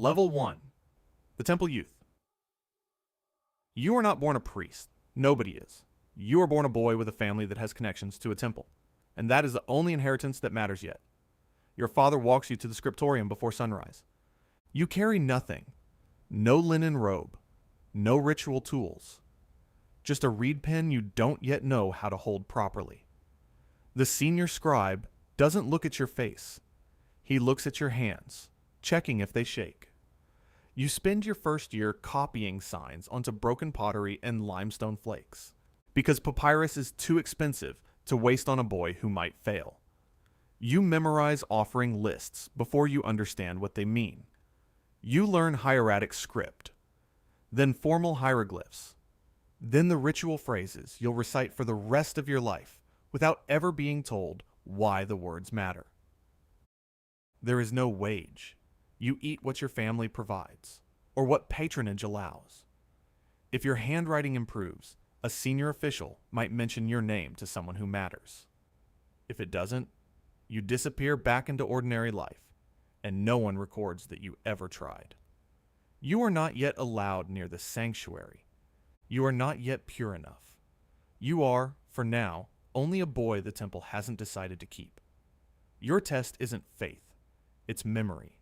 Level 1. The Temple Youth. You are not born a priest. Nobody is. You are born a boy with a family that has connections to a temple, and that is the only inheritance that matters yet. Your father walks you to the scriptorium before sunrise. You carry nothing. No linen robe. No ritual tools. Just a reed pen you don't yet know how to hold properly. The senior scribe doesn't look at your face. He looks at your hands, checking if they shake. You spend your first year copying signs onto broken pottery and limestone flakes, because papyrus is too expensive to waste on a boy who might fail. You memorize offering lists before you understand what they mean. You learn hieratic script, then formal hieroglyphs, then the ritual phrases you'll recite for the rest of your life without ever being told why the words matter. There is no wage. You eat what your family provides, or what patronage allows. If your handwriting improves, a senior official might mention your name to someone who matters. If it doesn't, you disappear back into ordinary life, and no one records that you ever tried. You are not yet allowed near the sanctuary. You are not yet pure enough. You are, for now, only a boy the temple hasn't decided to keep. Your test isn't faith, it's memory,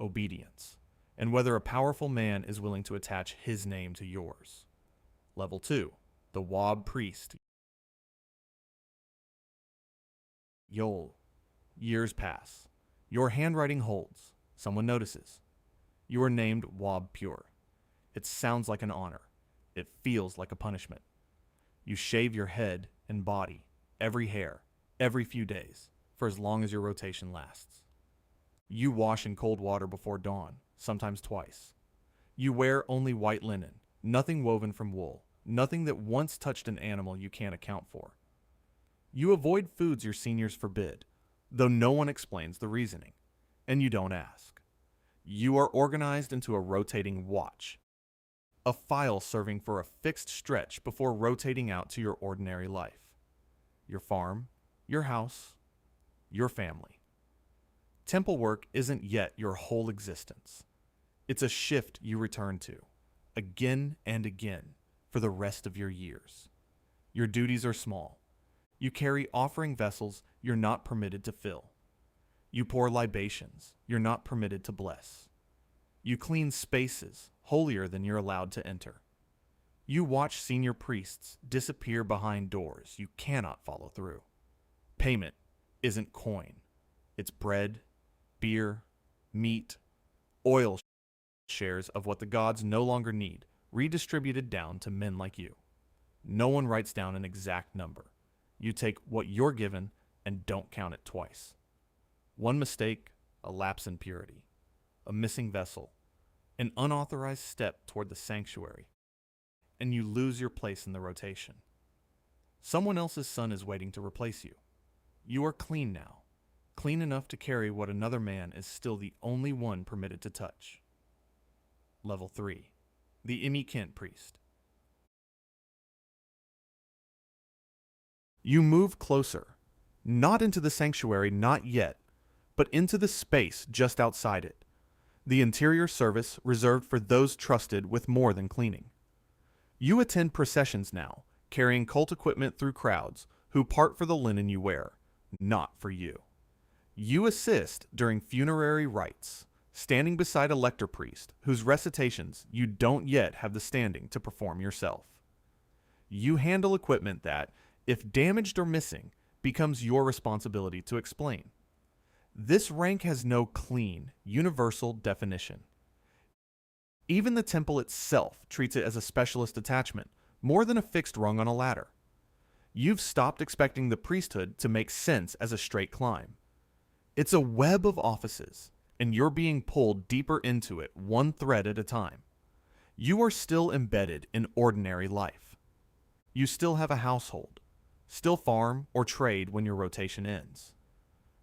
obedience, and whether a powerful man is willing to attach his name to yours. Level 2. The Wab Priest. Yol. Years pass. Your handwriting holds. Someone notices. You are named Wab Pure. It sounds like an honor. It feels like a punishment. You shave your head and body, every hair, every few days, for as long as your rotation lasts. You wash in cold water before dawn, sometimes twice. You wear only white linen, nothing woven from wool, nothing that once touched an animal you can't account for. You avoid foods your seniors forbid, though no one explains the reasoning, and you don't ask. You are organized into a rotating watch, a file serving for a fixed stretch before rotating out to your ordinary life. Your farm, your house, your family. Temple work isn't yet your whole existence. It's a shift you return to, again and again, for the rest of your years. Your duties are small. You carry offering vessels you're not permitted to fill. You pour libations you're not permitted to bless. You clean spaces holier than you're allowed to enter. You watch senior priests disappear behind doors you cannot follow through. Payment isn't coin. It's bread, beer, meat, oil shares of what the gods no longer need, redistributed down to men like you. No one writes down an exact number. You take what you're given and don't count it twice. One mistake, a lapse in purity, a missing vessel, an unauthorized step toward the sanctuary, and you lose your place in the rotation. Someone else's son is waiting to replace you. You are clean now, clean enough to carry what another man is still the only one permitted to touch. Level 3. The Amenhotep Priest. You move closer, not into the sanctuary, not yet, but into the space just outside it, the interior service reserved for those trusted with more than cleaning. You attend processions now, carrying cult equipment through crowds who part for the linen you wear, not for you. You assist during funerary rites, standing beside a Lector Priest whose recitations you don't yet have the standing to perform yourself. You handle equipment that, if damaged or missing, becomes your responsibility to explain. This rank has no clean, universal definition. Even the temple itself treats it as a specialist attachment, more than a fixed rung on a ladder. You've stopped expecting the priesthood to make sense as a straight climb. It's a web of offices, and you're being pulled deeper into it, one thread at a time. You are still embedded in ordinary life. You still have a household, still farm or trade when your rotation ends.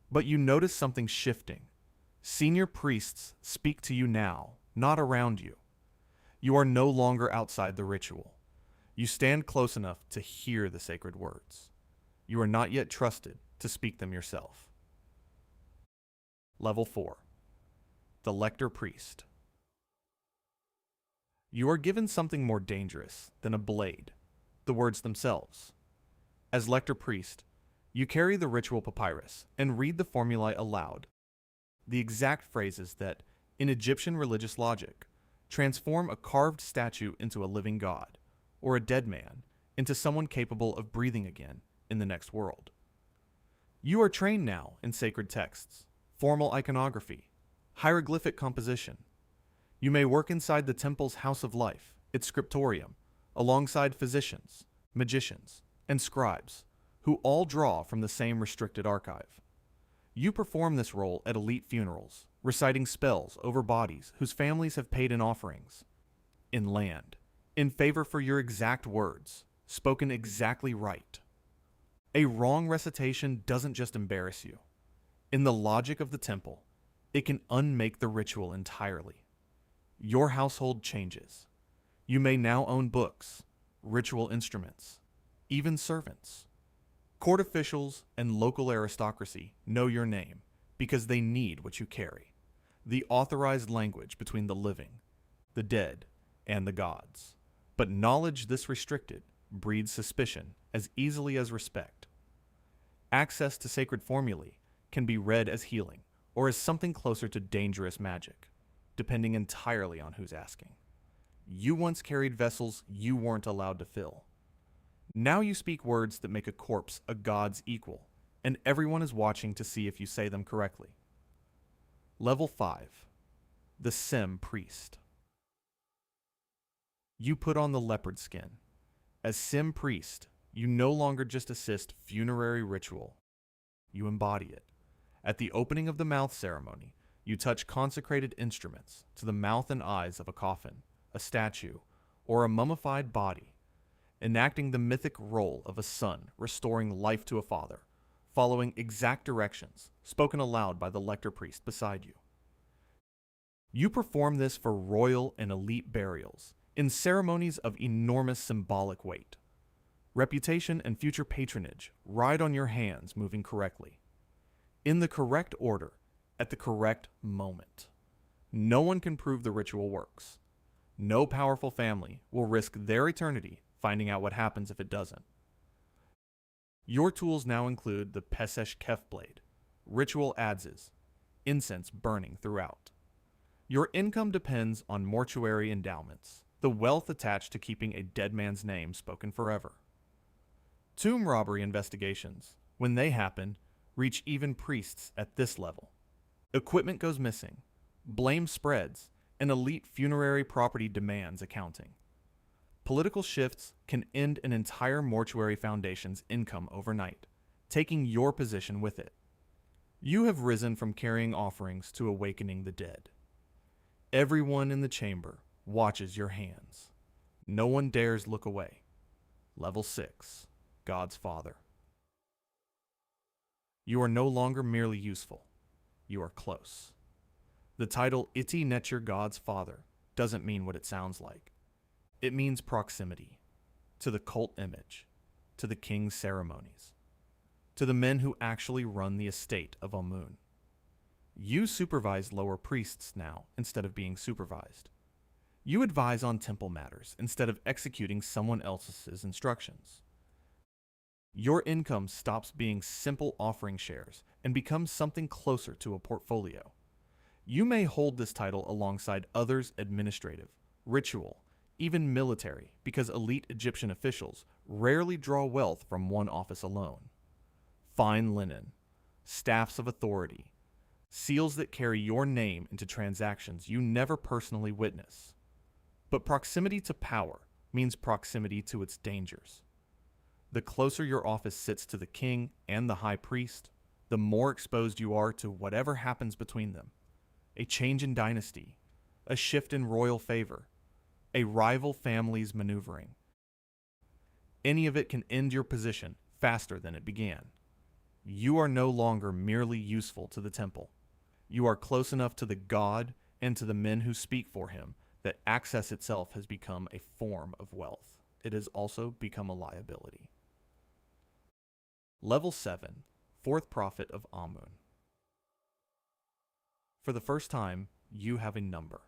But you notice something shifting. Senior priests speak to you now, not around you. You are no longer outside the ritual. You stand close enough to hear the sacred words. You are not yet trusted to speak them yourself. Level 4. The Lector Priest. You are given something more dangerous than a blade, the words themselves. As Lector Priest, you carry the ritual papyrus and read the formulae aloud, the exact phrases that, in Egyptian religious logic, transform a carved statue into a living god, or a dead man into someone capable of breathing again in the next world. You are trained now in sacred texts, formal iconography, hieroglyphic composition. You may work inside the temple's house of life, its scriptorium, alongside physicians, magicians, and scribes, who all draw from the same restricted archive. You perform this role at elite funerals, reciting spells over bodies whose families have paid in offerings, in land, in favor for your exact words, spoken exactly right. A wrong recitation doesn't just embarrass you. In the logic of the temple, it can unmake the ritual entirely. Your household changes. You may now own books, ritual instruments, even servants. Court officials and local aristocracy know your name because they need what you carry, the authorized language between the living, the dead, and the gods. But knowledge this restricted breeds suspicion as easily as respect. Access to sacred formulae can be read as healing or as something closer to dangerous magic, depending entirely on who's asking. You once carried vessels you weren't allowed to fill. Now you speak words that make a corpse a god's equal, and everyone is watching to see if you say them correctly. Level 5. The Sem Priest. You put on the leopard skin. As Sem Priest, you no longer just assist funerary ritual. You embody it. At the opening of the mouth ceremony, you touch consecrated instruments to the mouth and eyes of a coffin, a statue, or a mummified body, enacting the mythic role of a son restoring life to a father, following exact directions spoken aloud by the Lector Priest beside you. You perform this for royal and elite burials, in ceremonies of enormous symbolic weight. Reputation and future patronage ride on your hands moving correctly, in the correct order, at the correct moment. No one can prove the ritual works. No powerful family will risk their eternity finding out what happens if it doesn't. Your tools now include the Pesesh Kef blade, ritual adzes, incense burning throughout. Your income depends on mortuary endowments, the wealth attached to keeping a dead man's name spoken forever. Tomb robbery investigations, when they happen, reach even priests at this level. Equipment goes missing, blame spreads, and elite funerary property demands accounting. Political shifts can end an entire mortuary foundation's income overnight, taking your position with it. You have risen from carrying offerings to awakening the dead. Everyone in the chamber watches your hands. No one dares look away. Level 6, God's Father. You are no longer merely useful. You are close. The title Iti Netcher God's Father doesn't mean what it sounds like. It means proximity, to the cult image, to the king's ceremonies, to the men who actually run the estate of Amun. You supervise lower priests now instead of being supervised. You advise on temple matters instead of executing someone else's instructions. Your income stops being simple offering shares and becomes something closer to a portfolio. You may hold this title alongside others administrative, ritual, even military, because elite Egyptian officials rarely draw wealth from one office alone. Fine linen, staffs of authority, seals that carry your name into transactions you never personally witness. But proximity to power means proximity to its dangers. The closer your office sits to the king and the high priest, the more exposed you are to whatever happens between them. A change in dynasty, a shift in royal favor, a rival family's maneuvering. Any of it can end your position faster than it began. You are no longer merely useful to the temple. You are close enough to the god and to the men who speak for him that access itself has become a form of wealth. It has also become a liability. Level 7, Fourth Prophet of Amun. For the first time, you have a number.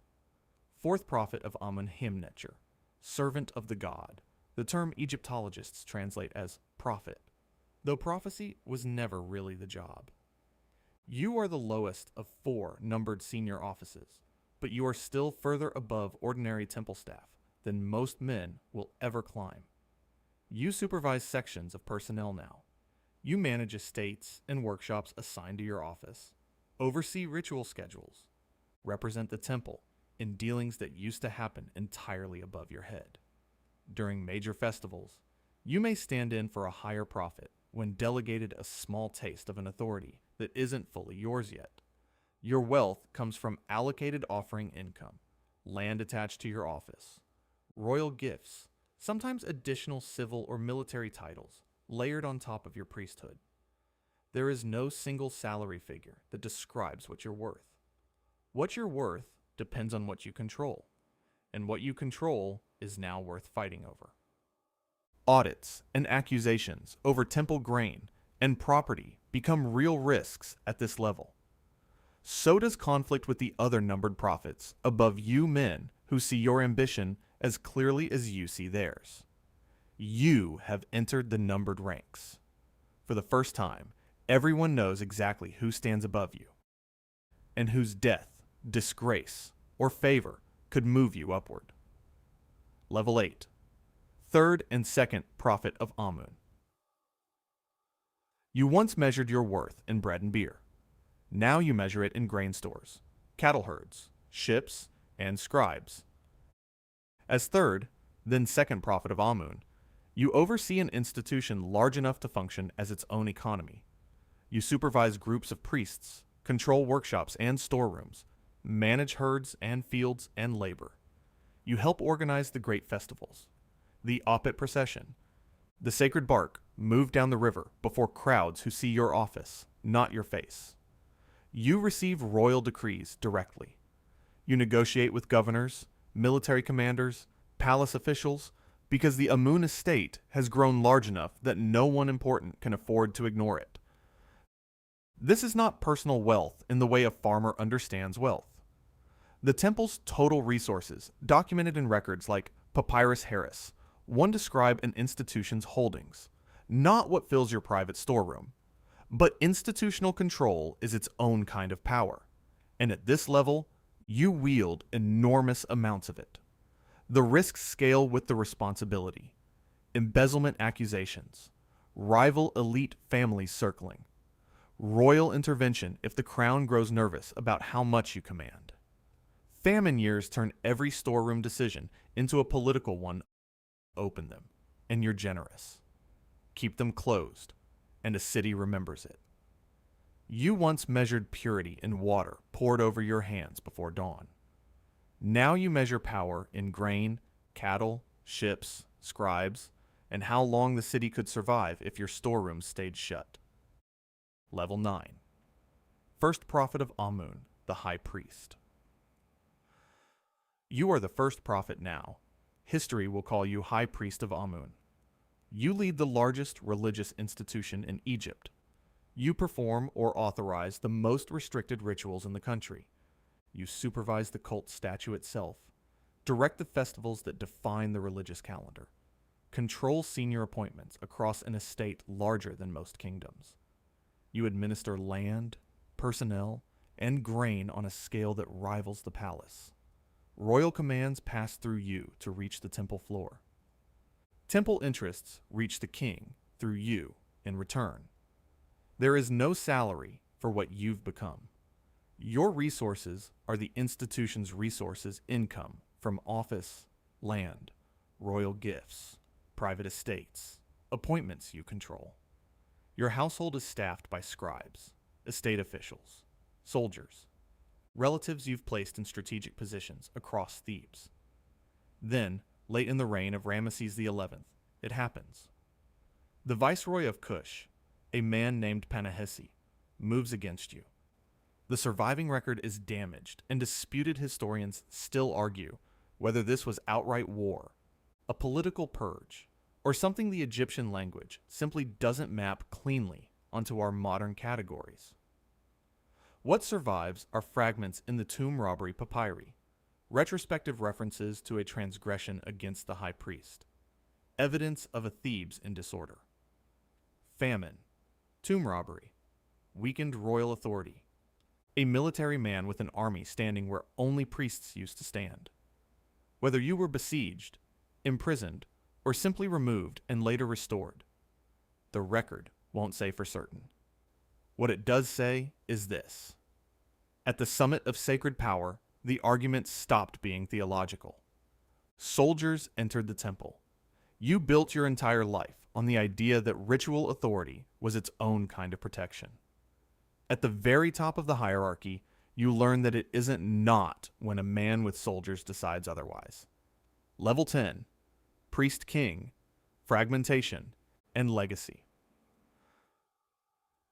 Fourth prophet of Amenhotep, servant of the god. The term Egyptologists translate as prophet, though prophecy was never really the job. You are the lowest of 4 numbered senior offices, but you are still further above ordinary temple staff than most men will ever climb. You supervise sections of personnel now. You manage estates and workshops assigned to your office, oversee ritual schedules, represent the temple in dealings that used to happen entirely above your head. During major festivals, you may stand in for a higher prophet when delegated a small taste of an authority that isn't fully yours yet. Your wealth comes from allocated offering income, land attached to your office, royal gifts, sometimes additional civil or military titles layered on top of your priesthood. There is no single salary figure that describes what you're worth. What you're worth depends on what you control, and what you control is now worth fighting over. Audits and accusations over temple grain and property become real risks at this level. So does conflict with the other numbered prophets above you men who see your ambition as clearly as you see theirs. You have entered the numbered ranks. For the first time, everyone knows exactly who stands above you, and whose death, disgrace, or favor could move you upward. Level 8. Third and second prophet of Amun. You once measured your worth in bread and beer. Now you measure it in grain stores, cattle herds, ships, and scribes. As third, then second prophet of Amun, you oversee an institution large enough to function as its own economy. You supervise groups of priests, control workshops and storerooms, manage herds and fields and labor. You help organize the great festivals, the Opet procession, the sacred bark moved down the river before crowds who see your office, not your face. You receive royal decrees directly. You negotiate with governors, military commanders, palace officials, because the Amun estate has grown large enough that no one important can afford to ignore it. This is not personal wealth in the way a farmer understands wealth. The temple's total resources, documented in records like Papyrus Harris, one describe an institution's holdings, not what fills your private storeroom. But institutional control is its own kind of power, and at this level, you wield enormous amounts of it. The risks scale with the responsibility. Embezzlement accusations, rival elite families circling, royal intervention if the crown grows nervous about how much you command. Famine years turn every storeroom decision into a political one. Open them, and you're generous. Keep them closed, and a city remembers it. You once measured purity in water poured over your hands before dawn. Now you measure power in grain, cattle, ships, scribes, and how long the city could survive if your storerooms stayed shut. Level 9. First prophet of Amun, the High Priest. You are the first prophet now. History will call you High Priest of Amun. You lead the largest religious institution in Egypt. You perform or authorize the most restricted rituals in the country. You supervise the cult statue itself, direct the festivals that define the religious calendar, control senior appointments across an estate larger than most kingdoms. You administer land, personnel, and grain on a scale that rivals the palace. Royal commands pass through you to reach the temple floor. Temple interests reach the king through you in return. There is no salary for what you've become. Your resources are the institution's resources income from office, land, royal gifts, private estates, appointments you control. Your household is staffed by scribes, estate officials, soldiers, relatives you've placed in strategic positions across Thebes. Then, late in the reign of Ramesses XI, it happens. The viceroy of Kush, a man named Panahesi, moves against you. The surviving record is damaged, and disputed historians still argue whether this was outright war, a political purge, or something the Egyptian language simply doesn't map cleanly onto our modern categories. What survives are fragments in the tomb robbery papyri, retrospective references to a transgression against the high priest, evidence of a Thebes in disorder, famine, tomb robbery, weakened royal authority, a military man with an army standing where only priests used to stand. Whether you were besieged, imprisoned, or simply removed and later restored, the record won't say for certain. What it does say is this: at the summit of sacred power, the argument stopped being theological. Soldiers entered the temple. You built your entire life on the idea that ritual authority was its own kind of protection. At the very top of the hierarchy, you learn that it isn't not when a man with soldiers decides otherwise. Level 10, Priest King, Fragmentation, and Legacy.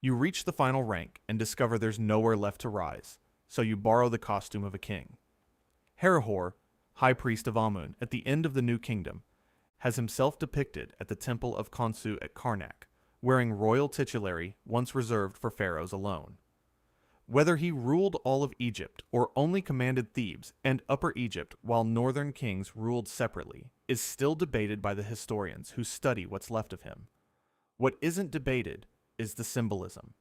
You reach the final rank and discover there's nowhere left to rise, so you borrow the costume of a king. Herihor, High Priest of Amun at the end of the New Kingdom, has himself depicted at the Temple of Khonsu at Karnak, wearing royal titulary once reserved for pharaohs alone. Whether he ruled all of Egypt or only commanded Thebes and Upper Egypt while northern kings ruled separately is still debated by the historians who study what's left of him. What isn't debated is the symbolism.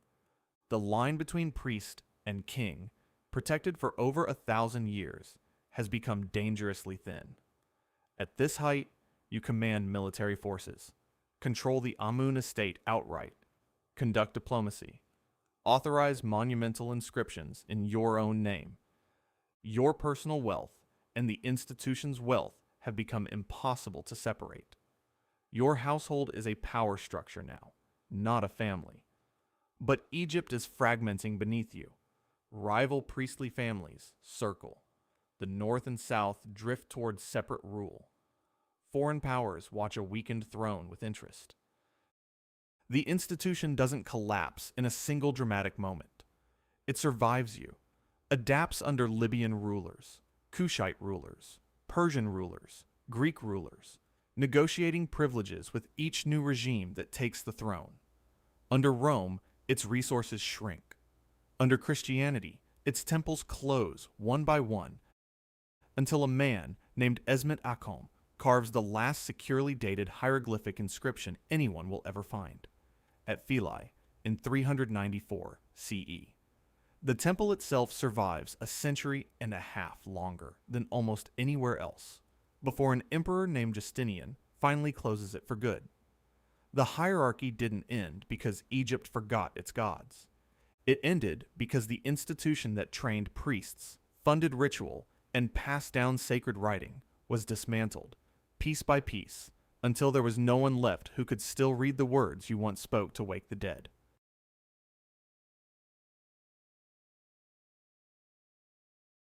The line between priest and king, protected for over 1,000 years, has become dangerously thin. At this height, you command military forces, control the Amun estate outright, conduct diplomacy, authorize monumental inscriptions in your own name. Your personal wealth and the institution's wealth have become impossible to separate. Your household is a power structure now, not a family. But Egypt is fragmenting beneath you. Rival priestly families circle. The north and south drift towards separate rule. Foreign powers watch a weakened throne with interest. The institution doesn't collapse in a single dramatic moment. It survives you, adapts under Libyan rulers, Kushite rulers, Persian rulers, Greek rulers, negotiating privileges with each new regime that takes the throne. Under Rome, its resources shrink. Under Christianity, its temples close one by one until a man named Esmet Akom carves the last securely dated hieroglyphic inscription anyone will ever find, at Philae in 394 CE. The temple itself survives a century and a half longer than almost anywhere else, before an emperor named Justinian finally closes it for good. The hierarchy didn't end because Egypt forgot its gods. It ended because the institution that trained priests, funded ritual, and passed down sacred writing was dismantled, piece by piece, until there was no one left who could still read the words you once spoke to wake the dead.